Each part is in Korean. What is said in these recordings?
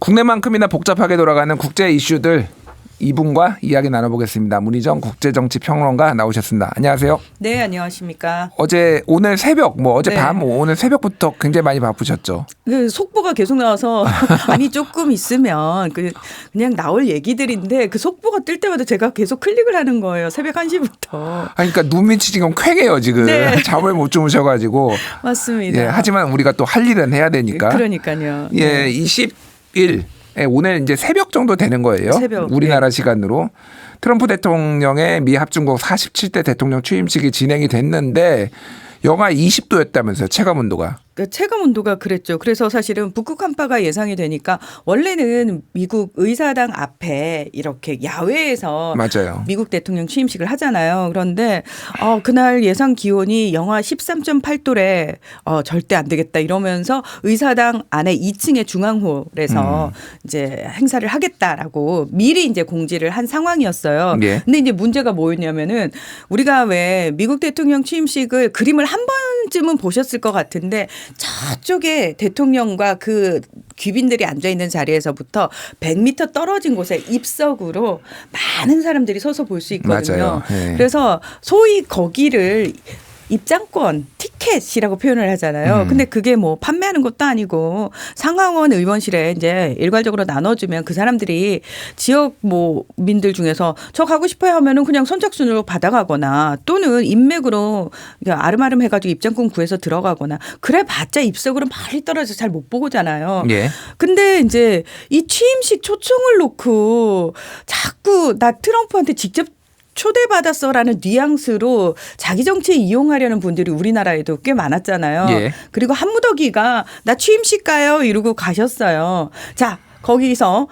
국내만큼이나 복잡하게 돌아가는 국제 이슈들 이분과 이야기 나눠보겠습니다. 문희정 국제정치평론가 나오셨습니다. 안녕하세요. 네, 안녕하십니까. 오늘 새벽 어제 네. 밤 오늘 새벽부터 굉장히 많이 바쁘셨죠. 그 속보가 계속 나와서 아니 조금 있으면 그냥 나올 얘기들인데 그 속보가 뜰 때마다 제가 계속 클릭을 하는 거예요. 새벽 1시부터. 그러니까 눈밑이 지금 쾌해요 지금. 네. 잠을 못 주무셔가지고. 맞습니다. 예, 하지만 우리가 또 할 일은 해야 되니까. 그러니까요. 예, 네. 20일. 오늘 이제 새벽 정도 되는 거예요. 새벽. 우리나라 네. 시간으로. 트럼프 대통령의 미 합중국 47대 대통령 취임식이 진행이 됐는데 영하 20도였다면서요. 체감온도가. 체감 온도가 그랬죠. 그래서 사실은 북극 한파가 예상이 되니까 원래는 미국 의사당 앞에 이렇게 야외에서 맞아요. 미국 대통령 취임식을 하잖아요. 그런데 그날 예상 기온이 영하 13.8도래 절대 안 되겠다 이러면서 의사당 안에 2층의 중앙홀에서 이제 행사를 하겠다라고 미리 이제 공지를 한 상황이었어요. 예. 근데 이제 문제가 뭐였냐면은 우리가 왜 미국 대통령 취임식을 그림을 한 번쯤은 보셨을 것 같은데 저쪽에 대통령과 그 귀빈들이 앉아 있는 자리에서부터 100m 떨어진 곳에 입석으로 많은 사람들이 서서 볼 수 있거든요. 맞아요. 네. 그래서 소위 거기를 입장권 티켓이라고 표현을 하잖아요. 근데 그게 뭐 판매하는 것도 아니고 상하원 의원실에 이제 일괄적으로 나눠주면 그 사람들이 지역 뭐 민들 중에서 저 가고 싶어요 하면은 그냥 선착순으로 받아가거나 또는 인맥으로 아름아름 해가지고 입장권 구해서 들어가거나 그래봤자 입석으로 멀리 떨어져서 잘 못 보고잖아요. 예. 근데 이제 이 취임식 초청을 놓고 자꾸 나 트럼프한테 직접 초대받았어라는 뉘앙스로 자기 정치에 이용하려는 분들이 우리나라에도 꽤 많았잖아요. 예. 그리고 한무더기가 나 취임식 가요 이러고 가셨어요. 자, 거기서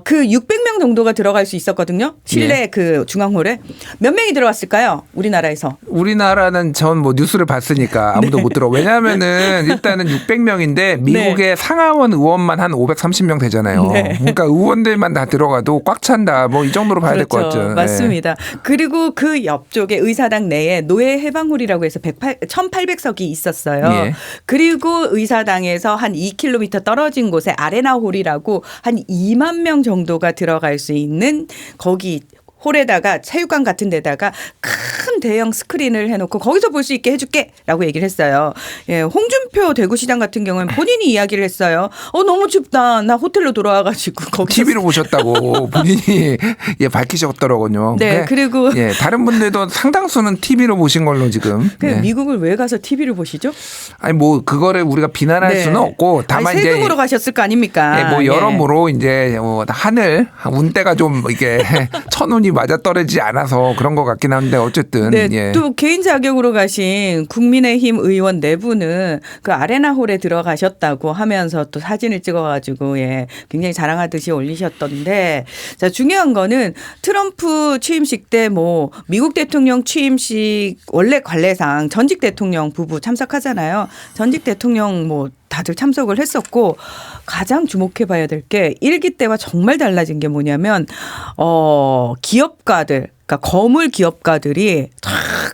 그 600명 정도가 들어갈 수 있었거든요. 실내 예. 그 중앙홀에. 몇 명이 들어갔을까요? 우리나라에서. 우리나라는 전 뭐 뉴스를 봤으니까 아무도 못 들어. 왜냐하면은 일단은 600명인데 미국의 상하원 의원만 한 530명 되잖아요. 네. 그러니까 의원들만 다 들어가도 꽉 찬다. 뭐 이 정도로 봐야 될 것 그렇죠. 같죠. 맞습니다. 그리고 그 옆쪽에 의사당 내에 노예 해방홀이라고 해서 1,800석이 있었어요. 예. 그리고 의사당에서 한 2km 떨어진 곳에 아레나홀이라고 한 2만 명 정도가 들어갈 수 있는 거기 홀에다가 체육관 같은 데다가 큰 대형 스크린을 해놓고 거기서 볼 수 있게 해줄게라고 얘기를 했어요. 예, 홍준표 대구시장 같은 경우는 본인이 이야기를 했어요. 너무 춥다. 나 호텔로 돌아와가지고 거기서 TV로 보셨다고 본인이 예, 밝히셨더라고요. 네, 그리고 예, 다른 분들도 상당수는 TV로 보신 걸로 지금. 예. 미국을 왜 가서 TV를 보시죠? 아니 뭐 그거를 우리가 비난할 네. 수는 없고 다만 아니, 세금으로 가셨을 거 아닙니까? 예, 뭐 여러모로 이제 하늘 운대가 좀 이게 천운이 맞아 떨어지지 않아서 그런 것 같긴 한데 어쨌든 네, 예. 또 개인 자격으로 가신 국민의힘 의원 네 분은 그 아레나홀에 들어가셨다고 하면서 또 사진을 찍어가지고 예, 굉장히 자랑하듯이 올리셨던데 자 중요한 거는 트럼프 취임식 때 뭐 미국 대통령 취임식 원래 관례상 전직 대통령 부부 참석하잖아요. 전직 대통령 뭐 다들 참석을 했었고 가장 주목해 봐야 될 게 1기 때와 정말 달라진 게 뭐냐면 기업가들 그러니까 거물 기업가들이 쫙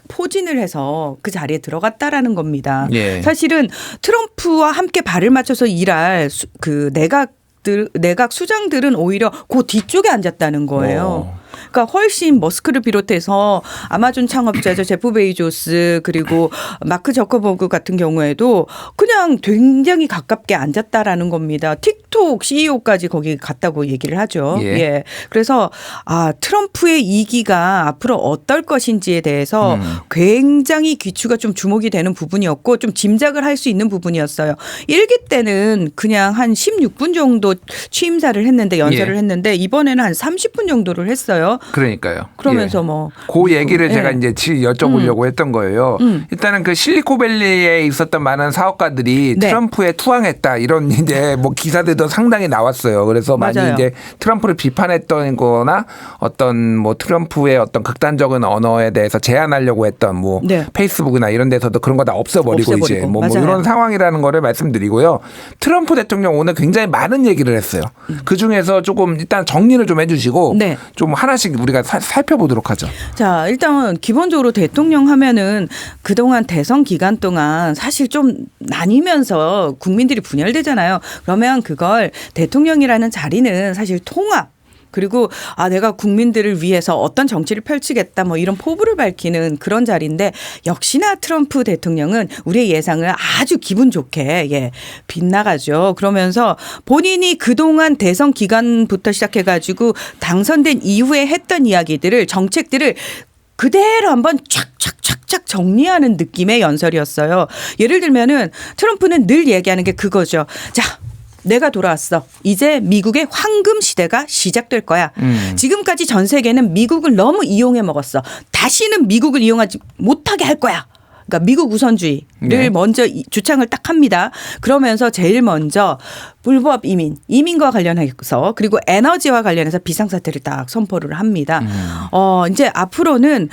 포진을 해서 그 자리에 들어갔다라는 겁니다. 예. 사실은 트럼프와 함께 발을 맞춰서 일할 그 내각 수장들은 오히려 그 뒤쪽에 앉았다는 거예요. 그러니까 훨씬 머스크를 비롯해서 아마존 창업자죠. 제프 베이조스 그리고 마크 저커버그 같은 경우에도 그냥 굉장히 가깝게 앉았다라는 겁니다. 틱톡 CEO까지 거기 갔다고 얘기를 하죠. 예. 예. 그래서 트럼프의 2기가 앞으로 어떨 것인지에 대해서 굉장히 귀추가 좀 주목이 되는 부분이었고 좀 짐작을 할 수 있는 부분이었어요. 1기 때는 그냥 한 16분 정도 취임사를 했는데 연설을 예. 했는데 이번에는 한 30분 정도를 했어요. 그러니까요. 그러면서 예. 뭐. 그 얘기를 예. 제가 이제 여쭤보려고 했던 거예요. 일단은 그 실리콘밸리에 있었던 많은 사업가들이 네. 트럼프에 투항했다 이런 이제 뭐 기사들도 상당히 나왔어요. 그래서 많이 맞아요. 이제 트럼프를 비판했던 거나 어떤 뭐 트럼프의 어떤 극단적인 언어에 대해서 제한하려고 했던 뭐 네. 페이스북이나 이런 데서도 그런 거 다 없애버리고 이제 뭐 맞아요. 이런 상황이라는 거를 말씀드리고요. 트럼프 대통령 오늘 굉장히 많은 얘기를 했어요. 그 중에서 조금 일단 정리를 좀 해주시고 네. 좀 하나씩 우리가 살펴보도록 하죠. 자, 일단 기본적으로 대통령 하면은 그동안 대선 기간 동안 사실 좀 나뉘면서 국민들이 분열되잖아요. 그러면 그걸 윤석열 대통령이라는 자리는 사실 통합 그리고 내가 국민들을 위해서 어떤 정치를 펼치겠다 뭐 이런 포부를 밝히는 그런 자리인데 역시나 트럼프 대통령은 우리의 예상을 아주 기분 좋게 빗나가죠. 그러면서 본인이 그동안 대선 기간부터 시작해가지고 당선된 이후에 했던 이야기들을 정책들을 그대로 한번 촥촥촥촥 정리하는 느낌의 연설이었어요. 예를 들면은 트럼프는 늘 얘기하는 게 그거죠. 자. 내가 돌아왔어. 이제 미국의 황금 시대가 시작될 거야. 지금까지 전 세계는 미국을 너무 이용해 먹었어. 다시는 미국을 이용하지 못하게 할 거야. 그러니까 미국 우선주의를 네. 먼저 주창을 딱 합니다. 그러면서 제일 먼저 불법 이민과 관련해서 그리고 에너지와 관련해서 비상사태를 딱 선포를 합니다. 이제 앞으로는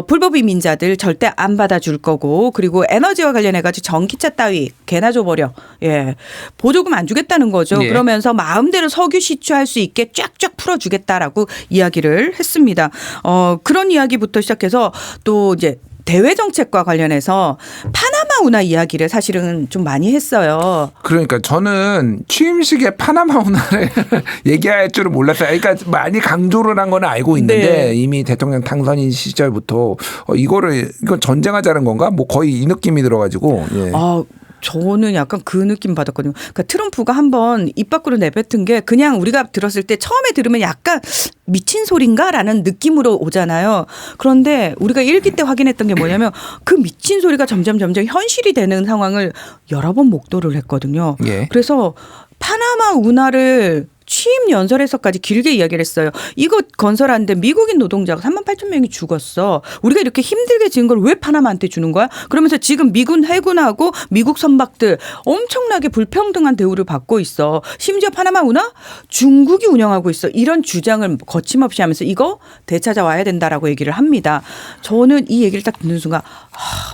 불법 이민자들 절대 안 받아줄 거고 그리고 에너지와 관련해가지고 전기차 따위 개나 줘버려. 예. 보조금 안 주겠다는 거죠. 예. 그러면서 마음대로 석유 시추할 수 있게 쫙쫙 풀어주겠다라고 이야기를 했습니다. 그런 이야기부터 시작해서 또 이제 대외 정책과 관련해서 파나마 운하 이야기를 사실은 좀 많이 했어요. 그러니까 저는 취임식에 파나마 운하를 얘기할 줄은 몰랐어요. 그러니까 많이 강조를 한 건 알고 있는데 네. 이미 대통령 당선인 시절부터 이건 전쟁하자는 건가? 뭐 거의 이 느낌이 들어가지고. 예. 저는 약간 그 느낌 받았거든요. 그러니까 트럼프가 한번 입 밖으로 내뱉은 게 그냥 우리가 들었을 때 처음에 들으면 약간 미친 소린가라는 느낌으로 오잖아요. 그런데 우리가 일기 때 확인했던 게 뭐냐면 그 미친 소리가 점점 현실이 되는 상황을 여러 번 목도를 했거든요. 예. 그래서 파나마 운하를 취임 연설에서까지 길게 이야기를 했어요. 이거 건설하는데 미국인 노동자가 38,000명이 죽었어. 우리가 이렇게 힘들게 지은 걸 왜 파나마한테 주는 거야? 그러면서 지금 미군 해군하고 미국 선박들 엄청나게 불평등한 대우를 받고 있어. 심지어 파나마 운하 중국이 운영하고 있어. 이런 주장을 거침없이 하면서 이거 되찾아와야 된다라고 얘기를 합니다. 저는 이 얘기를 딱 듣는 순간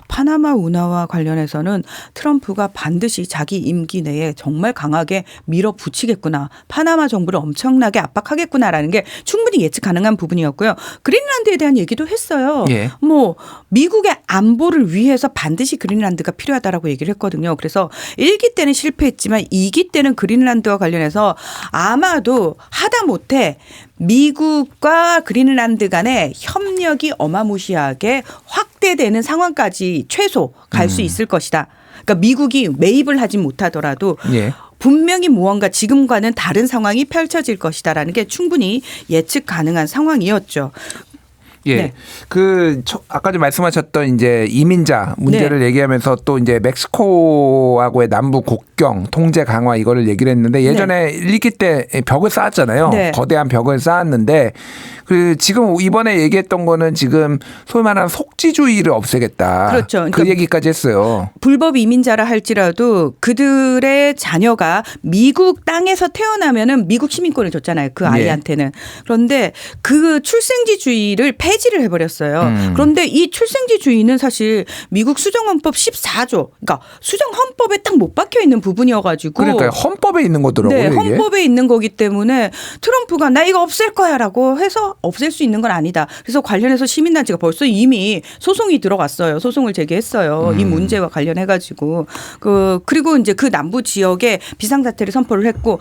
파나마 운하와 관련해서는 트럼프가 반드시 자기 임기 내에 정말 강하게 밀어붙이겠구나. 파나마 정부를 엄청나게 압박하겠구나라는 게 충분히 예측 가능한 부분이었고요. 그린란드에 대한 얘기도 했어요. 예. 뭐 미국의 안보를 위해서 반드시 그린란드가 필요하다라고 얘기를 했거든요. 그래서 1기 때는 실패했지만 2기 때는 그린란드와 관련해서 아마도 하다못해 미국과 그린란드 간의 협력이 어마무시하게 확대되는 상황까지 최소 갈 수 있을 것이다. 그러니까 미국이 매입을 하지 못하더라도 예. 분명히 무언가 지금과는 다른 상황이 펼쳐질 것이다라는 게 충분히 예측 가능한 상황이었죠. 예. 네. 아까 좀 말씀하셨던 이제 이민자 문제를 얘기하면서 또 이제 멕시코하고의 남부 국경 통제 강화 이거를 얘기를 했는데 예전에 1기 때 벽을 쌓았잖아요. 네. 거대한 벽을 쌓았는데 지금 이번에 얘기했던 거는 지금 소위 말하는 속지주의를 없애겠다. 그렇죠. 그러니까 그 얘기까지 했어요. 불법 이민자라 할지라도 그들의 자녀가 미국 땅에서 태어나면은 미국 시민권을 줬잖아요. 그 아이한테는. 그런데 그 출생지주의를 폐지를 해버렸어요. 그런데 이 출생지주의는 사실 미국 수정헌법 14조, 그러니까 수정헌법에 딱 못 박혀 있는 부분이어가지고. 그러니까 헌법에 있는 거더라고요. 네, 이게. 헌법에 있는 거기 때문에 트럼프가 나 이거 없앨 거야라고 해서 없앨 수 있는 건 아니다. 그래서 관련해서 시민단체가 벌써 이미 소송이 들어갔어요. 소송을 제기했어요. 이 문제와 관련해가지고 그리고 이제 그 남부 지역에 비상사태를 선포를 했고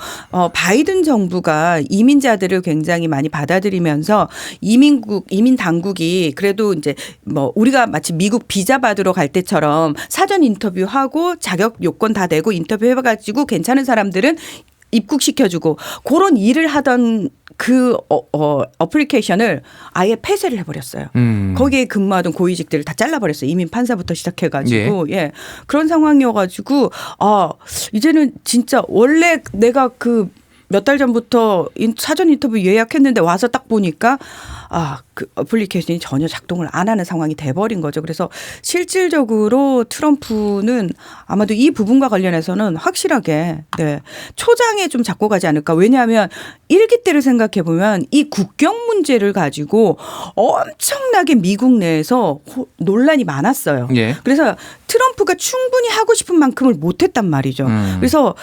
바이든 정부가 이민자들을 굉장히 많이 받아들이면서 이민 당국이 그래도 이제 뭐 우리가 마치 미국 비자 받으러 갈 때처럼 사전 인터뷰하고 자격 요건 다 내고 인터뷰해가지고 괜찮은 사람들은 입국시켜주고 그런 일을 하던 그 어플리케이션을 아예 폐쇄를 해버렸어요. 거기에 근무하던 고위직들을 다 잘라버렸어요. 이민 판사부터 시작해가지고 예. 그런 상황이어가지고 이제는 진짜 원래 내가 그 몇 달 전부터 사전 인터뷰 예약했는데 와서 딱 보니까 그 어플리케이션이 전혀 작동을 안 하는 상황이 돼버린 거죠. 그래서 실질적으로 트럼프는 아마도 이 부분과 관련해서는 확실하게 초장에 좀 잡고 가지 않을까. 왜냐하면 1기 때를 생각해 보면 이 국경 문제를 가지고 엄청나게 미국 내에서 논란이 많았어요. 예. 그래서 트럼프가 충분히 하고 싶은 만큼을 못했단 말이죠. 그래서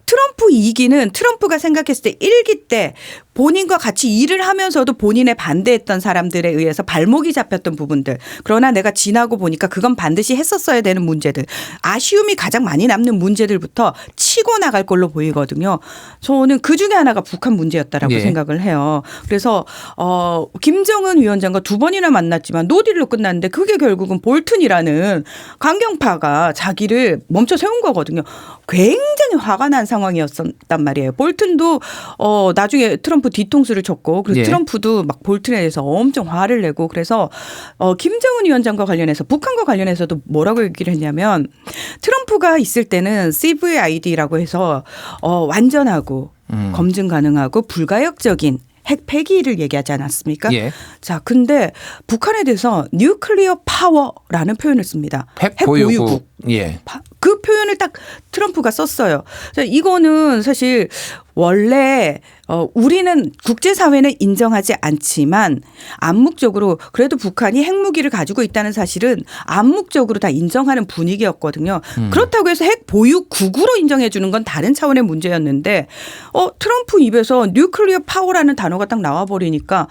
트럼프 2기는 트럼프가 생각했을 때 1기 때 본인과 같이 일을 하면서도 본인에 반대했던 사람들에 의해서 발목이 잡혔던 부분들. 그러나 내가 지나고 보니까 그건 반드시 했었어야 되는 문제들. 아쉬움이 가장 많이 남는 문제들부터 치고 나갈 걸로 보이거든요. 저는 그중에 하나가 북한 문제였다라고 예. 생각을 해요. 그래서 김정은 위원장과 두 번이나 만났지만 노딜로 끝났는데 그게 결국은 볼튼이라는 강경파가 자기를 멈춰 세운 거거든요. 굉장히 화가 난 상황이었단 말이에요. 볼튼도 나중에 트럼프 뒤통수를 쳤고 그래서 예. 트럼프도 막 볼튼에 대해서 엄청 화를 내고 그래서 김정은 위원장과 관련해서 북한과 관련해서도 뭐라고 얘기를 했냐면 트럼프가 있을 때는 CVID라고 해서 완전하고 검증 가능하고 불가역적인 핵 폐기를 얘기하지 않았습니까? 예. 자, 근데 북한에 대해서 뉴클리어 파워라는 표현을 씁니다. 핵 보유국. 예. 그 표현을 딱 트럼프가 썼어요. 자, 이거는 사실 원래 우리는 국제사회는 인정하지 않지만 암묵적으로 그래도 북한이 핵무기를 가지고 있다는 사실은 암묵적으로 다 인정하는 분위기였거든요. 그렇다고 해서 핵 보유국으로 인정해 주는 건 다른 차원의 문제였는데 트럼프 입에서 뉴클리어 파워라는 단어가 딱 나와버리니까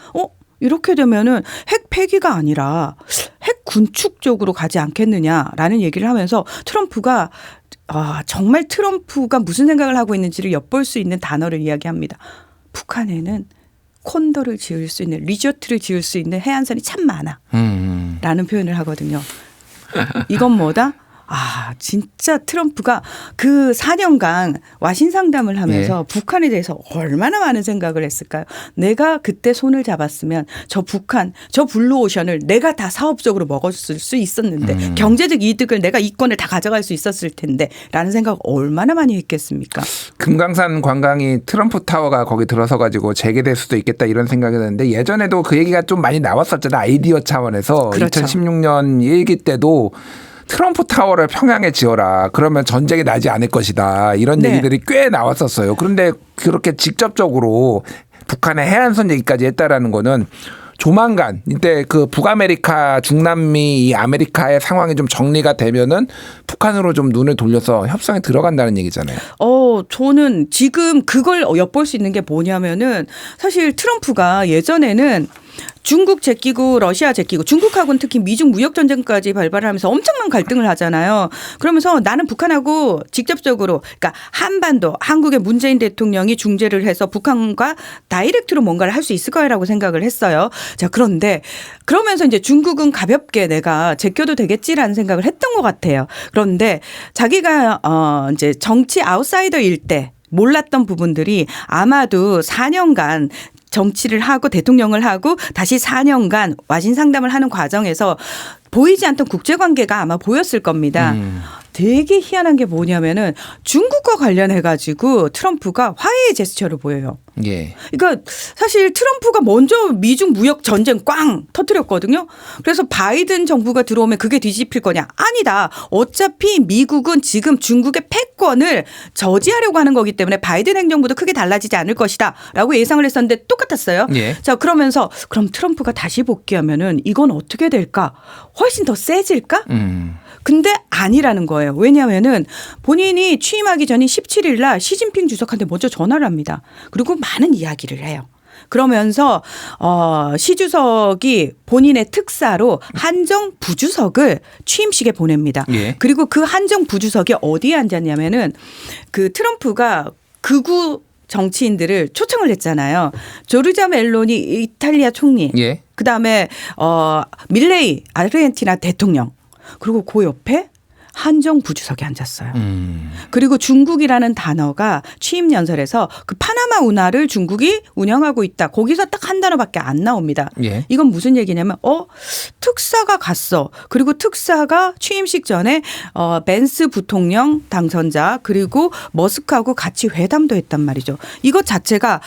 이렇게 되면은 핵 폐기가 아니라 핵 군축 쪽으로 가지 않겠느냐라는 얘기를 하면서 트럼프가 정말 트럼프가 무슨 생각을 하고 있는지를 엿볼 수 있는 단어를 이야기합니다. 북한에는 콘도를 지을 수 있는 리조트를 지을 수 있는 해안선이 참 많아 라는 표현을 하거든요. 이건 뭐다? 진짜 트럼프가 그 4년간 와신 상담을 하면서 북한에 대해서 얼마나 많은 생각을 했을까요? 내가 그때 손을 잡았으면 저 북한, 저 블루오션을 내가 다 사업적으로 먹었을 수 있었는데 경제적 이득을 내가 이권을 다 가져갈 수 있었을 텐데 라는 생각 얼마나 많이 했겠습니까? 금강산 관광이 트럼프 타워가 거기 들어서 가지고 재개될 수도 있겠다 이런 생각이 드는데 예전에도 그 얘기가 좀 많이 나왔었잖아요. 아이디어 차원에서. 그렇죠. 2016년 1기 때도 트럼프 타워를 평양에 지어라. 그러면 전쟁이 나지 않을 것이다. 이런 얘기들이 꽤 나왔었어요. 그런데 그렇게 직접적으로 북한의 해안선 얘기까지 했다라는 거는 조만간 이때 그 북아메리카 중남미 이 아메리카의 상황이 좀 정리가 되면은 북한으로 좀 눈을 돌려서 협상에 들어간다는 얘기잖아요. 저는 지금 그걸 엿볼 수 있는 게 뭐냐면은 사실 트럼프가 예전에는 중국 제끼고 러시아 제끼고 중국하고는 특히 미중 무역 전쟁까지 발발을 하면서 엄청난 갈등을 하잖아요. 그러면서 나는 북한하고 직접적으로 그러니까 한반도 한국의 문재인 대통령이 중재를 해서 북한과 다이렉트로 뭔가를 할 수 있을 거라고 생각을 했어요. 자, 그런데 그러면서 이제 중국은 가볍게 내가 제껴도 되겠지라는 생각을 했던 것 같아요. 그런데 자기가 이제 정치 아웃사이더일 때 몰랐던 부분들이 아마도 4년간 정치를 하고 대통령을 하고 다시 4년간 와신 상담을 하는 과정에서 보이지 않던 국제관계가 아마 보였을 겁니다. 되게 희한한 게 뭐냐면은 중국과 관련해 가지고 트럼프가 화해의 제스처를 보여요. 예. 그러니까 사실 트럼프가 먼저 미중 무역 전쟁 꽝 터뜨렸거든요. 그래서 바이든 정부가 들어오면 그게 뒤집힐 거냐? 아니다. 어차피 미국은 지금 중국의 패권을 저지하려고 하는 거기 때문에 바이든 행정부도 크게 달라지지 않을 것이다 라고 예상을 했었는데 똑같았어요. 예. 자, 그러면서 그럼 트럼프가 다시 복귀하면은 이건 어떻게 될까? 훨씬 더 세질까? 근데 아니라는 거예요. 왜냐하면은 본인이 취임하기 전인 17일 날 시진핑 주석한테 먼저 전화를 합니다. 그리고 많은 이야기를 해요. 그러면서 시 주석이 본인의 특사로 한정 부주석을 취임식에 보냅니다. 예. 그리고 그 한정 부주석이 어디에 앉았냐면은 그 트럼프가 극우 정치인들을 초청을 했잖아요. 조르자 멜로니 이탈리아 총리, 예. 그다음에 밀레이 아르헨티나 대통령, 그리고 그 옆에 한정 부주석이 앉았어요. 그리고 중국이라는 단어가 취임 연설에서 그 파나마 운하를 중국이 운영하고 있다. 거기서 딱 한 단어밖에 안 나옵니다. 예. 이건 무슨 얘기냐면 특사가 갔어. 그리고 특사가 취임식 전에 벤스 부통령 당선자 그리고 머스크하고 같이 회담도 했단 말이죠. 이것 자체가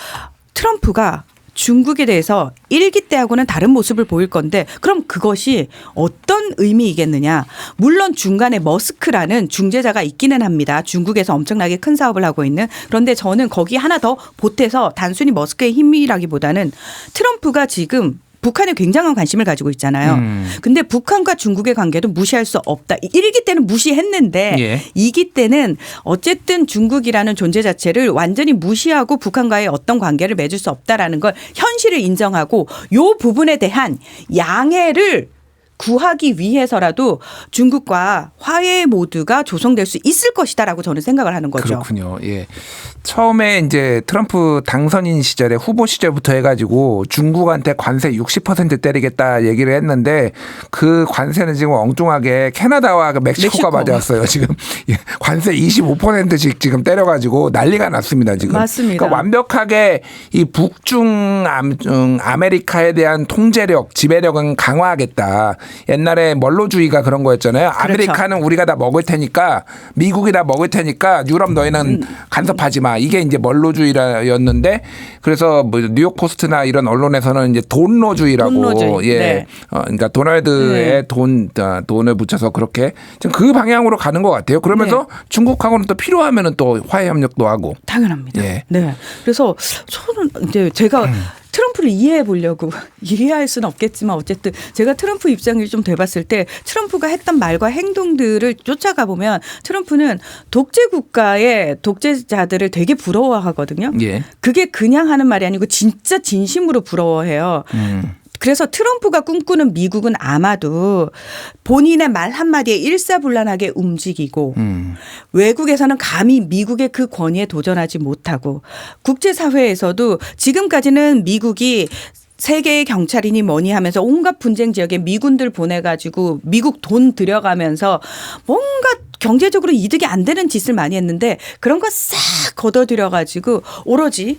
트럼프가 중국에 대해서 1기 때하고는 다른 모습을 보일 건데 그럼 그것이 어떤 의미이겠느냐. 물론 중간에 머스크라는 중재자가 있기는 합니다. 중국에서 엄청나게 큰 사업을 하고 있는. 그런데 저는 거기 하나 더 보태서 단순히 머스크의 힘이라기보다는 트럼프가 지금 북한에 굉장한 관심을 가지고 있잖아요. 근데 북한과 중국의 관계도 무시할 수 없다. 1기 때는 무시했는데 예. 2기 때는 어쨌든 중국이라는 존재 자체를 완전히 무시하고 북한과의 어떤 관계를 맺을 수 없다라는 걸 현실을 인정하고 이 부분에 대한 양해를 구하기 위해서라도 중국과 화해 모드가 조성될 수 있을 것이다라고 저는 생각을 하는 거죠. 그렇군요. 예. 처음에 이제 트럼프 당선인 시절에 후보 시절부터 해가지고 중국한테 관세 60% 때리겠다 얘기를 했는데 그 관세는 지금 엉뚱하게 캐나다와 멕시코가 맞았어요. 지금 관세 25%씩 지금 때려가지고 난리가 났습니다. 지금. 맞습니다. 그러니까 완벽하게 이 북중 아메리카에 대한 통제력, 지배력은 강화하겠다. 옛날에 멀로주의가 그런 거였잖아요. 그렇죠. 아메리카는 우리가 다 먹을 테니까 미국이 다 먹을 테니까 유럽 너희는 간섭하지 마. 이게 이제 멀로주의였는데 그래서 뭐 뉴욕 포스트나 이런 언론에서는 이제 돈로주의라고 돈로주의. 예. 네. 그러니까 도널드의 돈을 붙여서 그렇게 지금 그 방향으로 가는 것 같아요. 그러면서 중국하고는 또 필요하면은 또 화해 협력도 하고. 당연합니다. 예. 네. 그래서 저는 이제 제가 트럼프를 이해해 보려고 이해할 수는 없겠지만 어쨌든 제가 트럼프 입장을 좀 돼봤을 때 트럼프가 했던 말과 행동들을 쫓아가 보면 트럼프는 독재 국가의 독재자들을 되게 부러워하거든요. 예. 그게 그냥 하는 말이 아니고 진짜 진심으로 부러워해요. 그래서 트럼프가 꿈꾸는 미국은 아마도 본인의 말 한마디에 일사불란하게 움직이고 외국에서는 감히 미국의 그 권위에 도전하지 못하고 국제사회에서도 지금까지는 미국이 세계의 경찰이니 뭐니 하면서 온갖 분쟁 지역에 미군들 보내가지고 미국 돈 들여가면서 뭔가 경제적으로 이득이 안 되는 짓을 많이 했는데 그런 거 싹 걷어들여가지고 오로지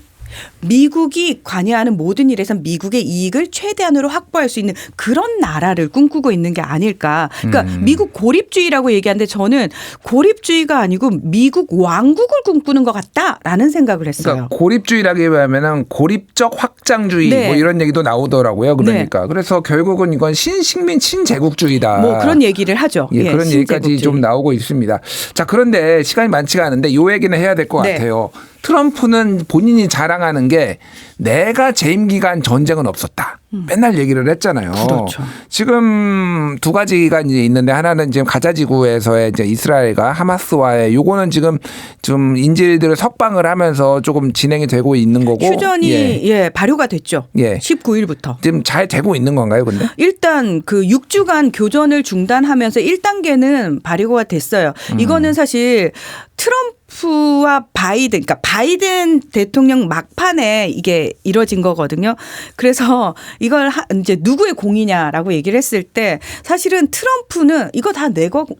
미국이 관여하는 모든 일에서 미국의 이익을 최대한으로 확보할 수 있는 그런 나라를 꿈꾸고 있는 게 아닐까. 그러니까 미국 고립주의라고 얘기하는데 저는 고립주의가 아니고 미국 왕국을 꿈꾸는 것 같다라는 생각을 했어요. 그러니까 고립주의라기보다는 고립적 확장주의 네. 뭐 이런 얘기도 나오더라고요. 그러니까 그래서 결국은 이건 신식민 친제국주의다. 뭐 그런 얘기를 하죠. 예, 그런 얘기까지 신제국주의. 좀 나오고 있습니다. 자, 그런데 시간이 많지가 않은데 요 얘기는 해야 될 것 네. 같아요. 트럼프는 본인이 자랑하는 게 내가 재임 기간 전쟁은 없었다. 맨날 얘기를 했잖아요. 그렇죠. 지금 두 가지가 이제 있는데 하나는 지금 가자 지구에서의 이제 이스라엘과 하마스와의 요거는 지금 좀 인질들을 석방을 하면서 조금 진행이 되고 있는 거고 휴전이 발효가 됐죠. 예. 19일부터. 지금 잘 되고 있는 건가요, 근데? 일단 그 6주간 교전을 중단하면서 1단계는 발효가 됐어요. 이거는 사실 트럼프와 바이든, 그러니까 바이든 대통령 막판에 이게 이뤄진 거거든요. 그래서 이걸 이제 누구의 공이냐라고 얘기를 했을 때 사실은 트럼프는 이거 다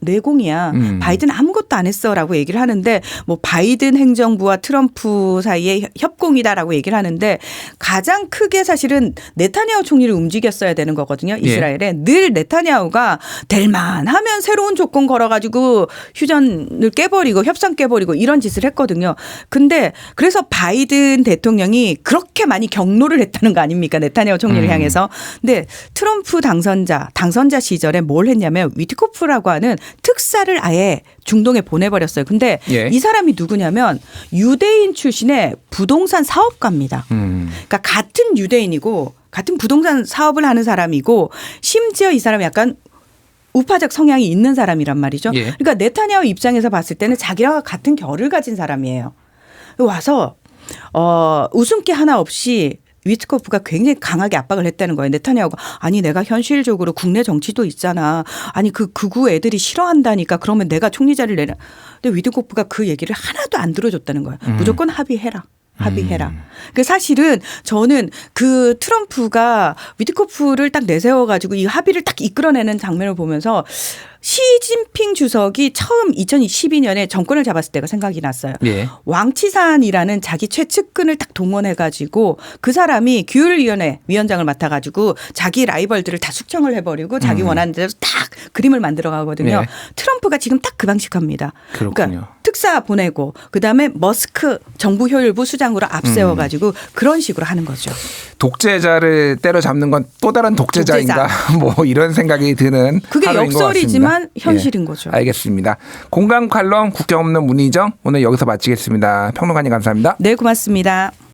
내공이야. 바이든 아무것도 안 했어라고 얘기를 하는데 뭐 바이든 행정부와 트럼프 사이의 협공이다라고 얘기를 하는데 가장 크게 사실은 네타냐후 총리를 움직였어야 되는 거거든요. 이스라엘에. 예. 늘 네타냐후가 될만하면 새로운 조건 걸어가지고 휴전을 깨버리고 협상 깨버리고 이런 짓을 했거든요. 근데 그래서 바이든 대통령이 그렇게 많이 경로를 했다는 거 아닙니까? 네타냐후 총리를 향해서. 근데 트럼프 당선자 시절에 뭘 했냐면 위트코프라고 하는 특사를 아예 중동에 보내버렸어요. 근데 예. 이 사람이 누구냐면 유대인 출신의 부동산 사업가입니다. 그러니까 같은 유대인이고 같은 부동산 사업을 하는 사람이고 심지어 이 사람이 약간 우파적 성향이 있는 사람이란 말이죠. 예. 그러니까 네타냐후 입장에서 봤을 때는 자기랑 같은 결을 가진 사람이에요. 와서 웃음기 하나 없이 위트코프가 굉장히 강하게 압박을 했다는 거예요. 네타냐후가 아니 내가 현실적으로 국내 정치도 있잖아. 아니 그 극우 애들이 싫어한다니까 그러면 내가 총리자를 내라. 근데 위트코프가 그 얘기를 하나도 안 들어줬다는 거예요. 무조건 합의해라. 합의해라. 그 사실은 저는 그 트럼프가 위트코프를 딱 내세워가지고 이 합의를 딱 이끌어내는 장면을 보면서 시진핑 주석이 처음 2012년에 정권을 잡았을 때가 생각이 났어요. 예. 왕치산이라는 자기 최측근을 딱 동원해가지고 그 사람이 규율위원회 위원장을 맡아가지고 자기 라이벌들을 다 숙청을 해버리고 자기 원하는 대로 딱 그림을 만들어 가거든요. 네. 트럼프가 지금 딱 그 방식합니다. 그렇군요. 그러니까 특사 보내고 그다음에 머스크 정부 효율부 수장으로 앞세워가지고 그런 식으로 하는 거죠. 독재자를 때려잡는 건 또 다른 독재자인가 뭐 이런 생각이 드는 그게 하루인 것 역설이지만 같습니다. 현실인 예. 거죠. 알겠습니다. 공감 칼럼 국경 없는 문희정 오늘 여기서 마치겠습니다. 평론가님 감사합니다. 네, 고맙습니다.